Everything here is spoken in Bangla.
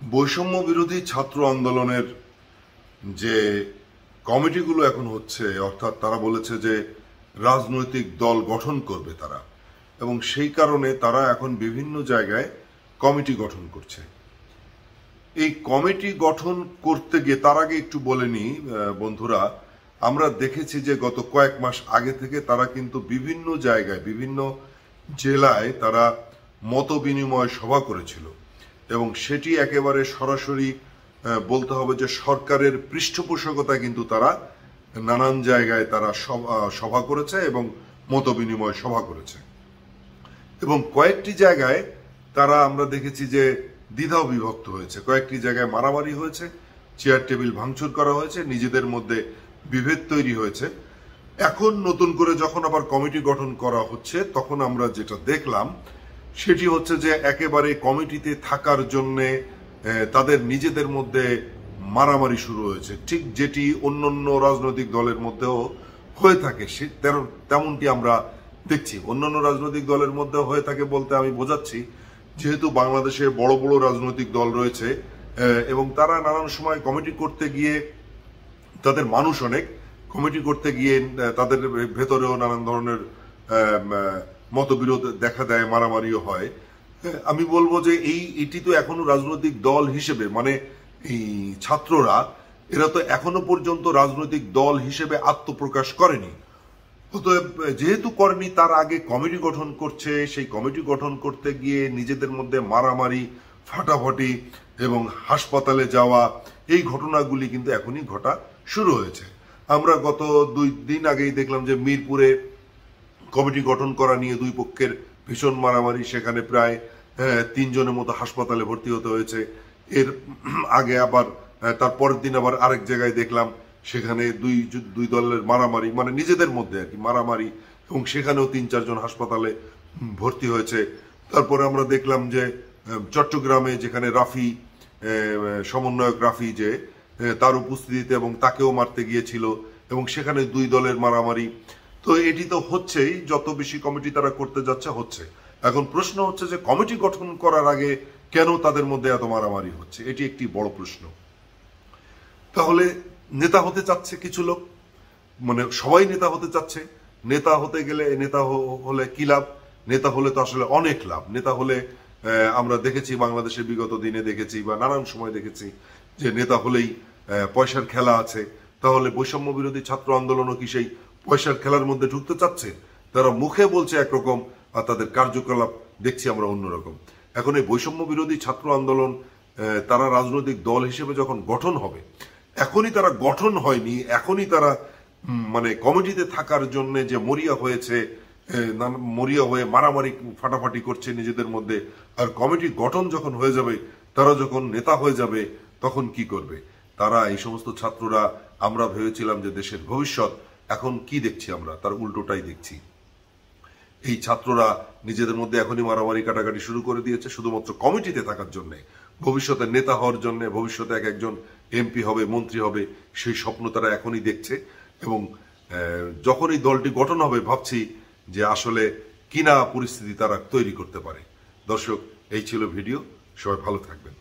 বৈষম্য বিরোধী ছাত্র আন্দোলনের যে কমিটিগুলো এখন হচ্ছে, অর্থাৎ তারা বলেছে যে রাজনৈতিক দল গঠন করবে তারা, এবং সেই কারণে তারা এখন বিভিন্ন জায়গায় কমিটি গঠন করছে। এই কমিটি গঠন করতে গিয়ে তার আগে একটু বলে নিই বন্ধুরা, আমরা দেখেছি যে গত কয়েক মাস আগে থেকে তারা কিন্তু বিভিন্ন জায়গায় বিভিন্ন জেলায় তারা মত বিনিময় সভা করেছিল, এবং সেটি একেবারে সরাসরি বলতে হবে যে সরকারের পৃষ্ঠপোষকতায় কিন্তু তারা নানান জায়গায় তারা সভা করেছে এবং মত বিনিময় সভা করেছে, এবং কয়েকটি জায়গায় তারা আমরা দেখেছি যে দ্বিধাও বিভক্ত হয়েছে, কয়েকটি জায়গায় মারামারি হয়েছে, চেয়ার টেবিল ভাঙচুর করা হয়েছে, নিজেদের মধ্যে বিভেদ তৈরি হয়েছে। এখন নতুন করে যখন আবার কমিটি গঠন করা হচ্ছে, তখন আমরা যেটা দেখলাম সেটি হচ্ছে যে একেবারে কমিটিতে থাকার জন্য তাদের নিজেদের মধ্যে মারামারি শুরু হয়েছে, ঠিক যেটি অন্যান্য রাজনৈতিক দলের মধ্যেও হয়ে থাকে। তেমনটি আমরা দেখছি অন্যান্য রাজনৈতিক দলের মধ্যে হয়ে থাকে বলতে আমি বোঝাচ্ছি, যেহেতু বাংলাদেশে বড় বড় রাজনৈতিক দল রয়েছে এবং তারা নানান সময় কমিটি করতে গিয়ে তাদের মানুষ অনেক, কমিটি করতে গিয়ে তাদের ভেতরেও নানান ধরনের মতবিরোধ দেখা দেয়, মারামারিও হয়। আমি বলবো যে এটি তো এখনো রাজনৈতিক দল হিসেবে, মানে এই ছাত্ররা এরা তো এখনো পর্যন্ত রাজনৈতিক দল হিসেবে আত্মপ্রকাশ করেনি। যেহেতু করেনি, তার আগে কমিটি গঠন করছে, সেই কমিটি গঠন করতে গিয়ে নিজেদের মধ্যে মারামারি, ফাটাফাটি এবং হাসপাতালে যাওয়া, এই ঘটনাগুলি কিন্তু এখনই ঘটা শুরু হয়েছে। আমরা গত 2 দিন আগেই দেখলাম যে মিরপুরে কমিটি গঠন করা নিয়ে দুই পক্ষের ভীষণ মারামারি, সেখানে প্রায় 3 জনের মতো হাসপাতালে ভর্তি হতে হয়েছে। এর আগে আবার তার পরের দিন আবার আরেক জায়গায় দেখলাম সেখানে দুই দলের মারামারি, মানে নিজেদের মধ্যে আর কি মারামারি, এবং সেখানেও 3-4 জন হাসপাতালে ভর্তি হয়েছে। তারপরে আমরা দেখলাম যে চট্টগ্রামে যেখানে রাফি সমন্বয়ক রাফি যে তার উপস্থিতিতে এবং তাকেও মারতে গিয়েছিল, এবং সেখানে 2 দলের মারামারি। তো এটি তো হচ্ছেই, যত বেশি কমিটি তারা করতে যাচ্ছে হচ্ছে। এখন প্রশ্ন হচ্ছে যে কমিটি গঠন করার আগে কেন তাদের মধ্যে এত মারামারি হচ্ছে, এটি একটি বড় প্রশ্ন। তাহলে নেতা হতে চাচ্ছে কিছু লোক, মানে সবাই নেতা হতে চাচ্ছে। নেতা হতে গেলে, নেতা হলে কি লাভ? নেতা হলে তো আসলে অনেক লাভ। নেতা হলে আমরা দেখেছি বাংলাদেশে বিগত দিনে দেখেছি বা নানান সময় দেখেছি যে নেতা হলেই পয়সার খেলা আছে। তাহলে বৈষম্য বিরোধী ছাত্র আন্দোলনও কি সেই পয়সার খেলার মধ্যে ঢুকতে চাচ্ছে? তারা মুখে বলছে একরকম আর তাদের কার্যকলাপ দেখছি আমরা অন্যরকম। এখন এই বৈষম্য বিরোধী ছাত্র আন্দোলন তারা রাজনৈতিক দল হিসেবে যখন গঠন হবে, এখনই তারা গঠন হয়নি, এখনই তারা মানে কমিটিতে থাকার জন্য যে মরিয়া হয়েছে, মরিয়া হয়ে মারামারি ফাটাফাটি করছে নিজেদের মধ্যে। আর কমিটি গঠন যখন হয়ে যাবে, তারা যখন নেতা হয়ে যাবে, তখন কি করবে তারা? এই সমস্ত ছাত্ররা, আমরা ভেবেছিলাম যে দেশের ভবিষ্যৎ, এখন কি দেখছি আমরা? তার উল্টোটাই দেখছি। এই ছাত্ররা নিজেদের মধ্যে এখনই মারামারি কাটাকাটি শুরু করে দিয়েছে শুধুমাত্র কমিটিতে থাকার জন্য, ভবিষ্যতে নেতা হওয়ার জন্য, ভবিষ্যতে একজন এমপি হবে, মন্ত্রী হবে, সেই স্বপ্ন তারা এখনই দেখছে। এবং যখন এই দলটি গঠন হবে, ভাবছি যে আসলে কিনা পরিস্থিতি তারা তৈরি করতে পারে। দর্শক, এই ছিল ভিডিও, সবাই ভালো থাকবেন।